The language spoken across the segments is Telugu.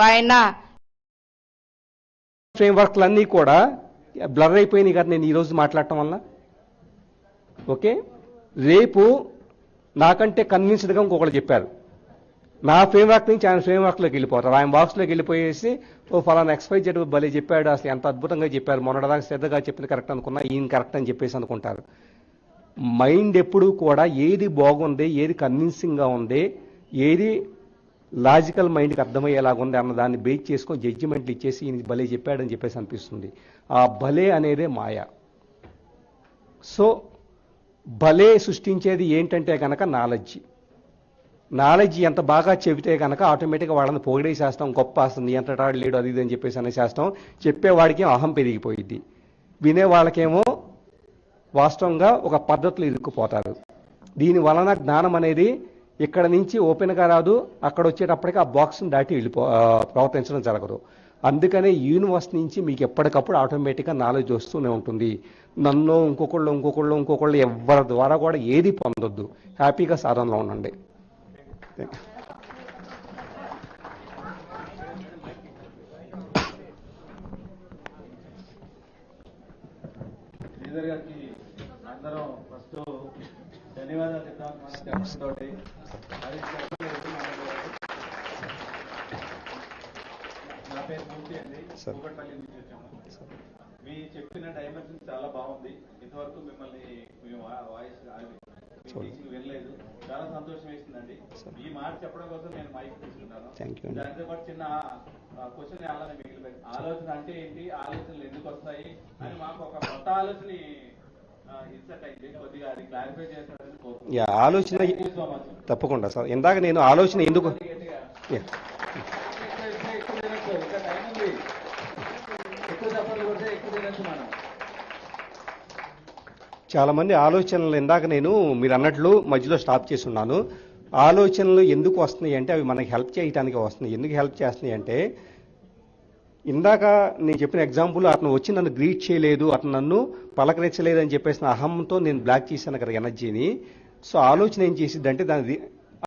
ఆయన ఫ్రేమ్వర్క్లన్నీ కూడా బ్లర్ అయిపోయినాయి కదా నేను ఈరోజు మాట్లాడటం వల్ల. ఓకే, రేపు నాకంటే కన్విన్స్డ్గా ఇంకొకళ్ళు చెప్పారు, నా ఫ్రేమ్వర్క్ నుంచి ఆయన ఫ్రేమ్వర్క్లోకి వెళ్ళిపోతారు, ఆయన బాక్స్లోకి వెళ్ళిపోయేసి ఓ ఫలానా XYZ భలే చెప్పాడు, అసలు ఎంత అద్భుతంగా చెప్పారు, మొన్నటిదాకా శ్రద్ధగా చెప్పింది కరెక్ట్ అనుకున్నా, ఈయన కరెక్ట్ అని చెప్పేసి అనుకుంటారు. మైండ్ ఎప్పుడూ కూడా ఏది బాగుంది, ఏది కన్విన్సింగ్గా ఉంది, ఏది లాజికల్ మైండ్కి అర్థమయ్యేలాగా ఉంది అన్న దాన్ని బేస్ చేసుకొని జడ్జిమెంట్లు ఇచ్చేసి ఈయన భలే చెప్పాడని చెప్పేసి అనిపిస్తుంది. ఆ భలే అనేదే మాయ. సో భలే సృష్టించేది ఏంటంటే కనుక నాలెడ్జ్ ఎంత బాగా చెబితే కనుక ఆటోమేటిక్గా వాళ్ళని పొగిడేసేస్తాం, గొప్ప అసలు నీ అంతటాడు లేడు అది ఇది అని చెప్పేసి అనేసేస్తాం. చెప్పేవాడికి అహం పెరిగిపోయింది, వినే వాళ్ళకేమో వాస్తవంగా ఒక పద్ధతులు ఇరుక్కుపోతారు. దీని వలన జ్ఞానం అనేది ఇక్కడ నుంచి ఓపెన్గా రాదు, అక్కడ వచ్చేటప్పటికి ఆ బాక్స్ని దాటి ప్రవర్తించడం జరగదు. అందుకనే యూనివర్స్ నుంచి మీకు ఎప్పటికప్పుడు ఆటోమేటిక్గా నాలెడ్జ్ వస్తూనే ఉంటుంది. నన్ను ఇంకొకళ్ళు ఎవరి ద్వారా కూడా ఏది పొందొద్దు, హ్యాపీగా సాధనలో ఉండండి. అందరం ఫస్ట్ ధన్యవాదాలు చెప్తాం. నా పేరు మూర్తి అండి, కూకట్పల్లి నుంచి వచ్చాము. మీ చెప్పిన డైమెన్షన్ చాలా బాగుంది. ఇంతవరకు మిమ్మల్ని వాయిస్ వినలేదు, చాలా సంతోషం వేసిందండి. ఈ మాట చెప్పడం కోసం నేను మైక్ తీసుకున్నాను. దాంతో పాటు చిన్న క్వశ్చన్ అలానే మిగిలిపోయింది. ఆలోచన అంటే ఏంటి, ఆలోచనలు ఎందుకు వస్తాయి అని మాకు ఒక కొత్త ఆలోచన ఇన్సర్ట్ అయింది, కొద్దిగా అది క్లారిఫై చేస్తారని కోరుకుంటున్నాను. ఆలోచన తప్పకుండా సార్. ఇందాక నేను ఆలోచన ఎందుకు చాలామంది ఆలోచనలు ఇందాక నేను మీరు అన్నట్లు మధ్యలో స్టాప్ చేసి ఉన్నాను. ఆలోచనలు ఎందుకు వస్తున్నాయి అంటే అవి మనకి హెల్ప్ చేయడానికి వస్తున్నాయి. ఎందుకు హెల్ప్ చేస్తున్నాయి అంటే ఇందాక నేను చెప్పిన ఎగ్జాంపుల్, అతను వచ్చి నన్ను గ్రీట్ చేయలేదు, అతను నన్ను పలకరించలేదు అని చెప్పేసిన అహంతో నేను బ్లాక్ చేశాను కదా ఎనర్జీని. సో ఆలోచన ఏం చేసిద్ది అంటే దాని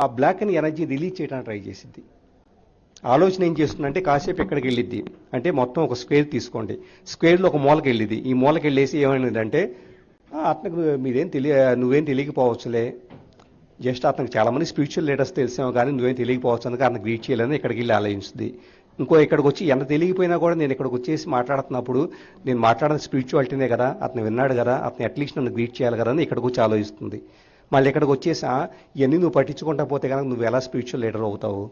ఆ బ్లాక్ అని ఎనర్జీ రిలీజ్ చేయడానికి ట్రై చేసిద్ది. ఆలోచన ఏం చేస్తుందంటే కాసేపు ఎక్కడికి వెళ్ళిద్ది అంటే మొత్తం ఒక స్క్వేర్ తీసుకోండి, స్క్వేర్లో ఒక మూలకి వెళ్ళిద్ది. ఈ మూలకి వెళ్ళేసి ఏమైందంటే అతనికి నువ్వేం తెలియకపోవచ్చులే, జస్ట్ అతనికి చాలామంది స్పిరిచువల్ లీడర్స్ తెలిసాము కానీ నువ్వేం తెలియకపోవచ్చు అని అతను గ్రీట్ చేయాలని ఇక్కడికి వెళ్ళి ఆలోచిస్తుంది. ఇక్కడికి వచ్చి ఎంత తెలియకపోయినా కూడా నేను ఇక్కడికి వచ్చేసి మాట్లాడుతున్నప్పుడు నేను మాట్లాడిన స్పిరిచువాలిటీనే కదా, అతను విన్నాడు కదా, అతను అట్లీస్ట్ నన్ను గ్రీట్ చేయాలి కదా అని ఇక్కడికి వచ్చి ఆలోచిస్తుంది. మళ్ళీ ఇక్కడికి వచ్చేసి ఇవన్నీ నువ్వు పట్టించుకుంటా పోతే కనుక నువ్వు ఎలా స్పిరిచువల్ లీడర్ అవుతావు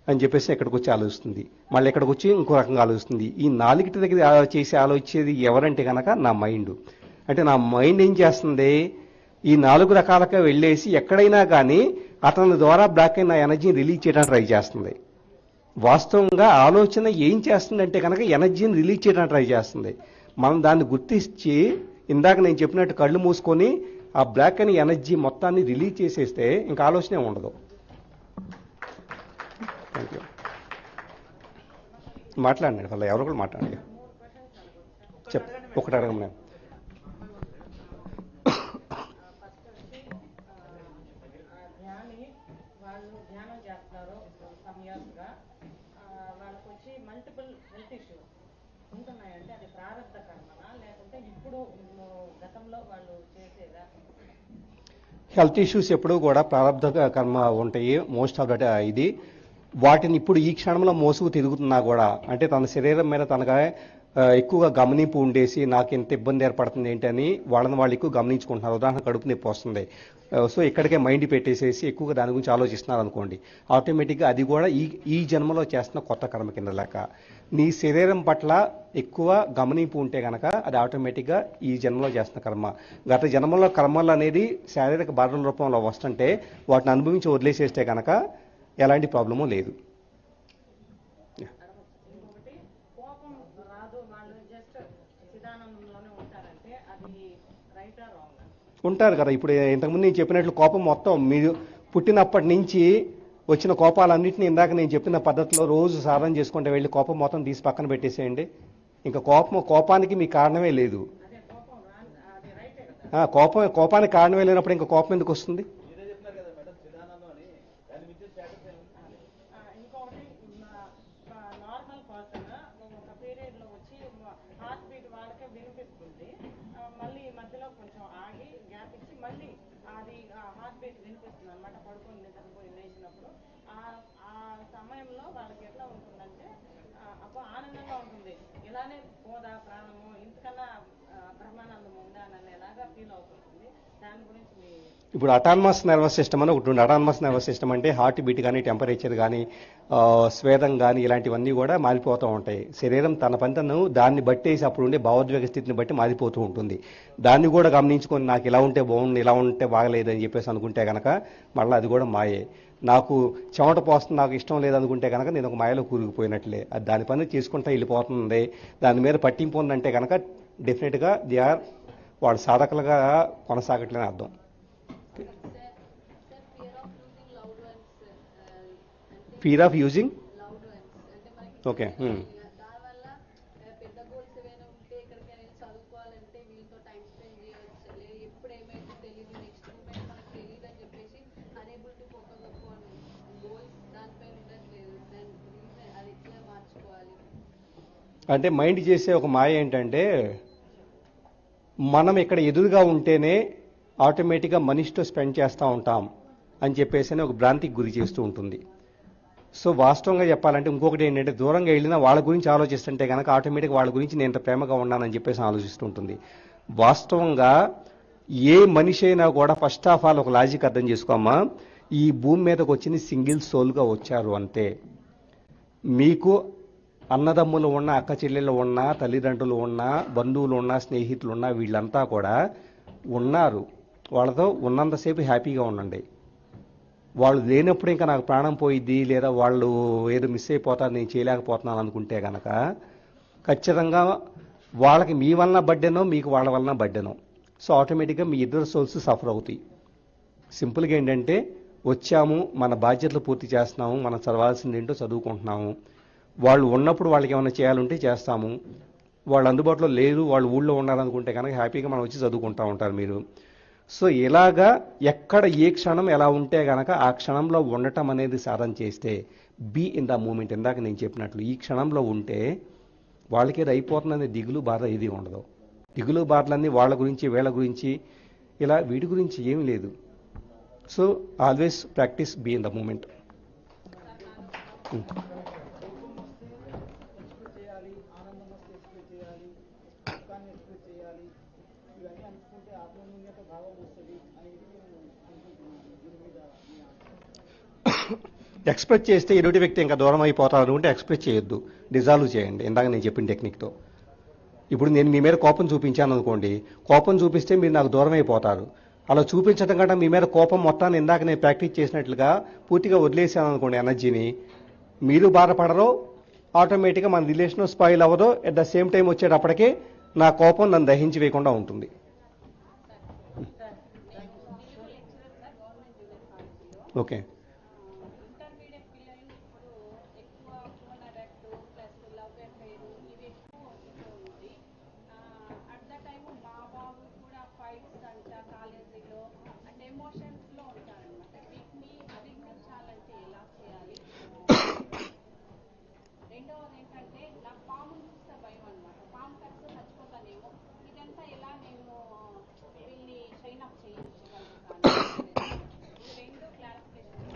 అని చెప్పేసి ఇక్కడికి వచ్చి ఆలోచిస్తుంది. మళ్ళీ ఇక్కడికి వచ్చి ఇంకో రకంగా ఆలోచిస్తుంది. ఈ నాలుగిటి దగ్గర చేసి ఆలోచించేది ఎవరంటే కనుక నా మైండ్. అంటే నా మైండ్ ఏం చేస్తుంది, ఈ 4 రకాలుగా వెళ్ళేసి ఎక్కడైనా కానీ అతని ద్వారా బ్లాక్ అయిన ఎనర్జీని రిలీజ్ చేయడానికి ట్రై చేస్తుంది. వాస్తవంగా ఆలోచన ఏం చేస్తుందంటే కనుక ఎనర్జీని రిలీజ్ చేయడానికి ట్రై చేస్తుంది. మనం దాన్ని గుర్తించి ఇందాక నేను చెప్పినట్టు కళ్ళు మూసుకొని ఆ బ్లాక్ అయిన ఎనర్జీ మొత్తాన్ని రిలీజ్ చేసేస్తే ఇంకా ఆలోచనే ఉండదు. Thank you. మాట్లాడండి, వాళ్ళ ఎవరు కూడా మాట్లాడండి. ఒకటి అడగం నేను. హెల్త్ ఇష్యూస్ ఎప్పుడూ కూడా ప్రారంభ కర్మ ఉంటాయి మోస్ట్ ఆఫ్ ద ఇది. వాటిని ఇప్పుడు ఈ క్షణంలో మోసుకు తిరుగుతున్నా కూడా అంటే తన శరీరం మీద తనగా ఎక్కువగా గమనింపు ఉండేసి నాకు ఎంత ఇబ్బంది ఏర్పడుతుంది ఏంటని వాళ్ళు ఎక్కువ గమనించుకుంటున్నారు. ఉదాహరణ కడుపు నొప్పి వస్తుంది, సో ఇక్కడికే మైండ్ పెట్టేసేసి ఎక్కువగా దాని గురించి ఆలోచిస్తున్నారు అనుకోండి, ఆటోమేటిక్గా అది కూడా ఈ జన్మలో చేస్తున్న కొత్త కర్మ కింద లెక్క. నీ శరీరం పట్ల ఎక్కువ గమనింపు ఉంటే కనుక అది ఆటోమేటిక్గా ఈ జన్మలో చేస్తున్న కర్మ. గత జన్మలో కర్మలు అనేది శారీరక బాధల రూపంలో వస్తుంటే వాటిని అనుభవించి వదిలేసేస్తే కనుక ఎలాంటి ప్రాబ్లము లేదు. ఉంటారు కదా. ఇప్పుడు ఇంతకుముందు నేను చెప్పినట్లు కోపం మొత్తం మీరు పుట్టినప్పటి నుంచి వచ్చిన కోపాలన్నింటినీ ఇందాక నేను చెప్పిన పద్ధతిలో రోజు సాధన చేసుకుంటే వెళ్ళి కోపం మొత్తం తీసి పక్కన పెట్టేసేయండి. ఇంకా కోపానికి మీ కారణమే లేదు. కోపానికి కారణమే లేనప్పుడు ఇంకా కోపం ఎందుకు వస్తుంది? హార్ట్ బీట్ వాళ్ళకే వినిపిస్తుంది. మళ్ళీ మధ్యలో కొంచెం ఆగి గ్యాప్ ఇచ్చి మళ్ళీ అది హార్ట్ బీట్ వినిపిస్తుంది అనమాట. పడుకొని నిద్రపోయి లేచినప్పుడు ఆ సమయంలో వాళ్ళకి ఎట్లా ఉంటుందంటే అబ్బో ఆనందంగా ఉంటుంది. ఇలానే పోదా ప్రాణము, ఇంతకన్నా బ్రహ్మానందం ఉందా అని ఎలాగా ఫీల్ అవుతుంది. దాని గురించి మీ ఇప్పుడు అటానమస్ నర్వస్ సిస్టమ్ అని ఒకటి ఉంది. అటానమస్ నర్వస్ సిస్టమ్ అంటే హార్ట్ బీట్ కానీ, టెంపరేచర్ కానీ, స్వేదం కానీ ఇలాంటివన్నీ కూడా మారిపోతూ ఉంటాయి. శరీరం తన పనితను దాన్ని బట్టేసి అప్పుడు ఉండే భావోద్వేగ స్థితిని బట్టి మారిపోతూ ఉంటుంది. దాన్ని కూడా గమనించుకొని నాకు ఇలా ఉంటే బాగుంది, ఇలా ఉంటే బాగలేదు అని చెప్పేసి అనుకుంటే కనుక మళ్ళీ అది కూడా మాయే. నాకు చెమట పోస్తుంది, నాకు ఇష్టం లేదనుకుంటే కనుక నేను ఒక మాయలో కూరుకుపోయినట్లే. అది దాని పని చేసుకుంటా వెళ్ళిపోతుంది. దాని మీద పట్టింపు ఉందంటే కనుక డెఫినెట్గా వాళ్ళు సాధకులుగా కొనసాగట్లేని అర్థం. Fear of using okay. అంటే మైండ్ చేసే ఒక మాయ ఏంటంటే మనం ఇక్కడ ఎదురుగా ఉంటేనే ఆటోమేటిక్గా మనిషితో స్పెండ్ చేస్తూ ఉంటాం అని చెప్పేసి ఒక భ్రాంతికి గురి చేస్తూ ఉంటుంది. సో వాస్తవంగా చెప్పాలంటే ఇంకొకటి ఏంటంటే దూరంగా వెళ్ళినా వాళ్ళ గురించి ఆలోచిస్తుంటే కనుక ఆటోమేటిక్గా వాళ్ళ గురించి నేను ఇంత ప్రేమగా ఉన్నానని చెప్పేసి ఆలోచిస్తుంటుంది. వాస్తవంగా ఏ మనిషి అయినా కూడా ఫస్ట్ ఆఫ్ ఆల్ ఒక లాజిక్ అర్థం చేసుకోమ్మా, ఈ భూమి మీదకి వచ్చింది సింగిల్ సోల్గా వచ్చారు అంతే. మీకు అన్నదమ్ములు ఉన్న, అక్క చెల్లెళ్ళు ఉన్నా, తల్లిదండ్రులు ఉన్నా, బంధువులు ఉన్నా, స్నేహితులు ఉన్నా, వీళ్ళంతా కూడా ఉన్నారు. వాళ్ళతో ఉన్నంతసేపు హ్యాపీగా ఉండండి. వాళ్ళు లేనప్పుడు ఇంకా నాకు ప్రాణం పోయిద్ది, లేదా వాళ్ళు ఏదో మిస్ అయిపోతారు, నేను చేయలేకపోతున్నాను అనుకుంటే కనుక ఖచ్చితంగా వాళ్ళకి మీ వలన బడ్డెనో, మీకు వాళ్ళ వలన బడ్డెనో. సో ఆటోమేటిక్గా మీ ఇద్దరు సోల్స్ సఫర్ అవుతాయి. సింపుల్గా ఏంటంటే వచ్చాము, మన బాధ్యతలు పూర్తి చేస్తున్నాము, మనం చదవాల్సింది ఏంటో చదువుకుంటున్నాము. వాళ్ళు ఉన్నప్పుడు వాళ్ళకి ఏమైనా చేయాలంటే చేస్తాము. వాళ్ళు అందుబాటులో లేదు, వాళ్ళు ఊళ్ళో ఉన్నారనుకుంటే కనుక హ్యాపీగా మనం వచ్చి చదువుకుంటూ ఉంటారు మీరు. సో ఇలాగా ఎక్కడ ఏ క్షణం ఎలా ఉంటే కనుక ఆ క్షణంలో ఉండటం అనేది సాధన చేస్తే బీ ఇన్ ద మూమెంట్. ఇందాక నేను చెప్పినట్లు ఈ క్షణంలో ఉంటే వాళ్ళకి ఏది అయిపోతుందనే దిగులు బాధ ఏది ఉండదు. దిగులు బాధలన్నీ వాళ్ళ గురించి, వీళ్ళ గురించి, ఇలా వీటి గురించి ఏమీ లేదు. So always practice be in the moment. Express చేస్తే ఎదుటి వ్యక్తి ఇంకా దూరం అయిపోతారు అనుకుంటే ఎక్స్ప్రెస్ చేయొద్దు, డిజాల్వ్ చేయండి. ఇందాక నేను చెప్పిన టెక్నిక్తో. ఇప్పుడు నేను మీ మీద కోపం చూపించాను అనుకోండి, కోపం చూపిస్తే మీరు నాకు దూరం అయిపోతారు. అలా చూపించడం కంటే మీ మీద కోపం మొత్తాన్ని ఇందాక నేను ప్రాక్టీస్ చేసినట్లుగా పూర్తిగా వదిలేసాను అనుకోండి ఎనర్జీని, మీరు బాధపడరో, ఆటోమేటిక్గా మన రిలేషన్ స్పాయిల్ అవ్వదో, అట్ ద సేమ్ టైం వచ్చేటప్పటికే నా కోపం నన్ను దహించి వేయకుండా ఉంటుంది. ఓకే.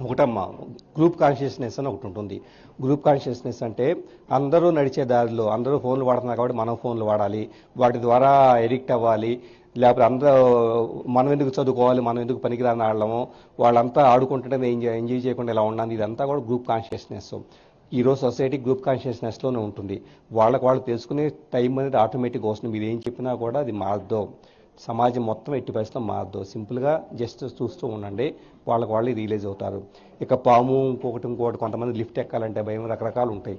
ఒకటమ్మా, గ్రూప్ కాన్షియస్నెస్ అని ఒకటి ఉంటుంది. గ్రూప్ కాన్షియస్నెస్ అంటే అందరూ నడిచే దారిలో అందరూ ఫోన్లు వాడుతున్నారు కాబట్టి మనం ఫోన్లు వాడాలి, వాటి ద్వారా ఎడిక్ట్ అవ్వాలి, లేకపోతే అందరూ మనం ఎందుకు చదువుకోవాలి, మనం ఎందుకు పనికిరాని ఆడము, వాళ్ళంతా ఆడుకుంటుంటే నేను ఎంజాయ్ చేయకుండా ఇలా ఉన్నాను. ఇదంతా కూడా గ్రూప్ కాన్షియస్నెస్. ఈరోజు సొసైటీ గ్రూప్ కాన్షియస్నెస్లోనే ఉంటుంది. వాళ్ళు తెలుసుకునే టైం అనేది ఆటోమేటిక్గా వస్తుంది. మీరు ఏం చెప్పినా కూడా అది మారదు. సమాజం మొత్తం ఎట్టి పరిస్థితుల్లో మారదు. సింపుల్గా జస్ట్ చూస్తూ ఉండండి, వాళ్ళు రియలైజ్ అవుతారు. ఇక పాము, ఇంకోటి కొంతమంది లిఫ్ట్ ఎక్కాలంటే భయం, రకరకాలు ఉంటాయి.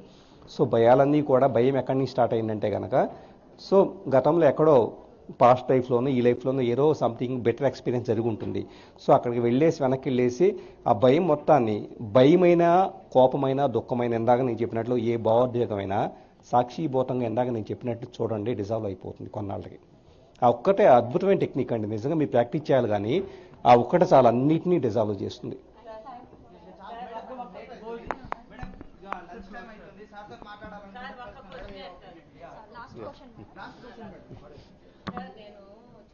సో భయాలన్నీ కూడా భయం ఎక్కడి నుంచి స్టార్ట్ అయిందంటే కనుక, సో గతంలో ఎక్కడో పాస్ట్ లైఫ్లోనూ ఈ లైఫ్లోనూ ఏదో సంథింగ్ బెటర్ ఎక్స్పీరియన్స్ జరిగి ఉంటుంది. సో అక్కడికి వెనక్కి వెళ్ళేసి ఆ భయం మొత్తాన్ని, భయమైనా, కోపమైనా, దుఃఖమైన, ఇందాక నేను చెప్పినట్లు ఏ భావోద్వేగమైనా సాక్షిభూతంగా ఇందాక నేను చెప్పినట్లు చూడండి, డిజాల్వ్ అయిపోతుంది కొన్నాళ్ళకి. ఆ ఒక్కటే అద్భుతమైన టెక్నిక్ అండి. నిజంగా మీరు ప్రాక్టీస్ చేయాలి, కానీ ఆ ఒక్కటే చాలా అన్నిటినీ డిజాల్వ్ చేస్తుంది. సార్ నేను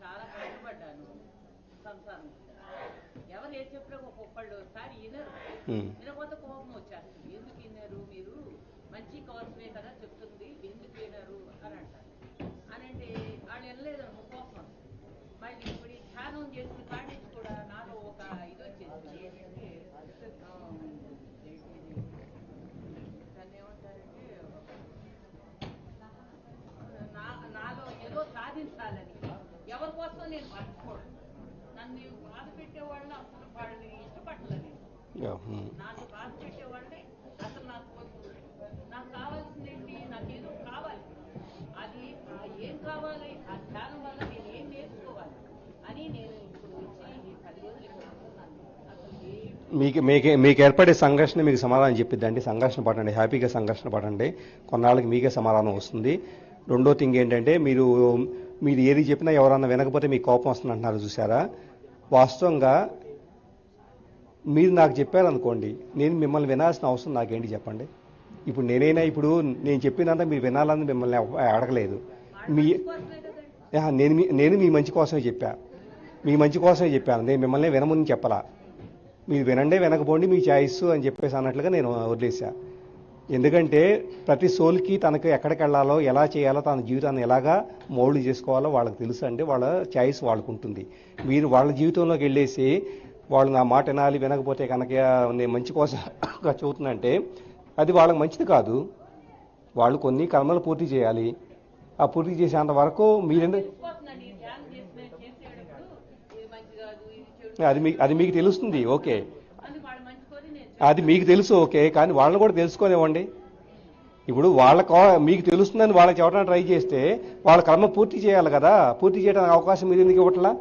చాలా కష్టపడ్డాను సంసారం. ఎవరు ఏం చెప్పినా ఒక్కొక్కళ్ళు సార్ వినరు. వినకపోతే కోపం వచ్చేస్తుంది. ఎందుకు వినరు మీరు, మంచి కోసమే కదా చెప్తుంది, ఎందుకు వినరు అని అంటారు. అని అంటే వాళ్ళు వినలేదు కోపం. మళ్ళీ ఇప్పుడు ఈ ధ్యానం చేసిన కాడి కూడా నాలో ఒక ఇది వచ్చేసింది. దాన్ని ఏమంటారంటే నాలో ఏదో సాధించాలని, ఎవరి కోసం నేను పట్టుకోవడం. నన్ను బాధ పెట్టేవాళ్ళని అసలు వాళ్ళని ఇష్టపడలేదు. నాకు బాధ పెట్టేవాళ్ళని అసలు నాకు కావాల్సింది ఏంటి, నాకేదో కావాలి. అది ఏం కావాలి, ఆ ధ్యానం వల్ల నేను ఏం నేర్చుకోవాలి అని నేను ఇప్పుడు వచ్చి 10 రోజులు ఇక్కడ ఉంటున్నాను. అసలు మీకు ఏర్పడే సంఘర్షణ మీకు సమాధానం చెప్పిద్దండి. సంఘర్షణ పడండి, హ్యాపీగా సంఘర్షణ పడండి, కొన్నాళ్ళకి మీకే సమాధానం వస్తుంది. రెండో థింగ్ ఏంటంటే మీరు ఏది చెప్పినా ఎవరన్నా వినకపోతే మీకు కోపం వస్తుంది అంటున్నారు చూసారా. వాస్తవంగా మీరు నాకు చెప్పారనుకోండి, నేను మిమ్మల్ని వినాల్సిన అవసరం నాకేంటి చెప్పండి. ఇప్పుడు నేను చెప్పినంత మీరు వినాలని మిమ్మల్ని అడగలేదు. నేను మీ మంచి కోసమే చెప్పాను. నేను మిమ్మల్ని వినమని చెప్పలా. మీరు వినండి, వినకపోండి మీ చాయిస్ అని చెప్పేసి అన్నట్లుగా నేను వదిలేసా. ఎందుకంటే ప్రతి సోల్కి తనకు ఎక్కడికి వెళ్ళాలో, ఎలా చేయాలో, తన జీవితాన్ని ఎలాగా మౌల్డ్ చేసుకోవాలో వాళ్ళకి తెలుసు. అంటే వాళ్ళ చాయిస్ వాళ్ళకు ఉంటుంది. మీరు వాళ్ళ జీవితంలోకి వెళ్ళేసి వాళ్ళు నా మాట వినాలి, వినకపోతే కనుక నేను మంచి కోసంగా చూస్తున్నంటే అది వాళ్ళకి మంచిది కాదు. వాళ్ళు కొన్ని కర్మలు పూర్తి చేయాలి. ఆ పూర్తి చేసేంత వరకు మీరెందుకు అది మీకు తెలుస్తుంది. ఓకే, అది మీకు తెలుసు. ఓకే, కానీ వాళ్ళని కూడా తెలుసుకోనివ్వండి. ఇప్పుడు మీకు తెలుస్తుందని వాళ్ళకి చెప్పడానికి ట్రై చేస్తే వాళ్ళ కర్మ పూర్తి చేయాలి కదా. పూర్తి చేయడానికి అవకాశం మీరు ఎందుకు ఇవ్వట్లా?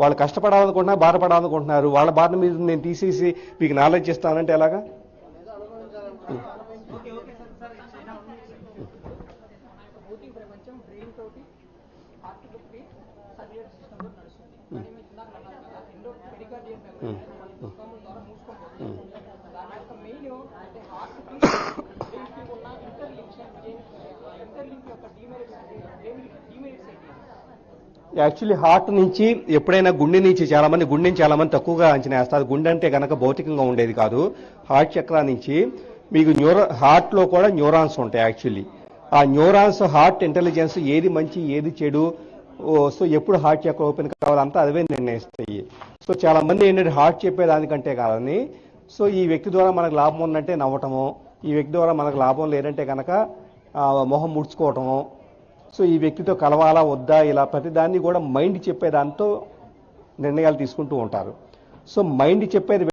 వాళ్ళు కష్టపడాలనుకుంటున్నారు, బాధపడాలనుకుంటున్నారు. వాళ్ళ బాధ మీద నేను తీసేసి మీకు నాలెడ్జ్ ఇస్తానంటే ఎలాగా? యాక్చువల్లీ హార్ట్ నుంచి ఎప్పుడైనా గుండె నుంచి చాలామంది తక్కువగా అంచనా వేస్తారు. గుండె అంటే కనుక భౌతికంగా ఉండేది కాదు. హార్ట్ చక్రా నుంచి మీకు హార్ట్లో కూడా న్యూరాన్స్ ఉంటాయి. యాక్చువల్లీ ఆ న్యూరాన్స్ హార్ట్ ఇంటెలిజెన్స్ ఏది మంచి ఏది చెడు, సో ఎప్పుడు హార్ట్ చక్ర ఓపెన్ కావాలంతా అదే నిర్ణయిస్తాయి. సో చాలా మంది ఏంటంటే హార్ట్ చెప్పేదానికంటే కాదని, సో ఈ వ్యక్తి ద్వారా మనకు లాభం ఉందంటే నవ్వటము, ఈ వ్యక్తి ద్వారా మనకు లాభం లేదంటే కనుక మొహం ముడుచుకోవటము, సో ఈ వ్యక్తితో కలవాలా వద్దా, ఇలా ప్రతిదాన్ని కూడా మైండ్ చెప్పేదాంతో నిర్ణయాలు తీసుకుంటూ ఉంటారు. సో మైండ్ చెప్పేది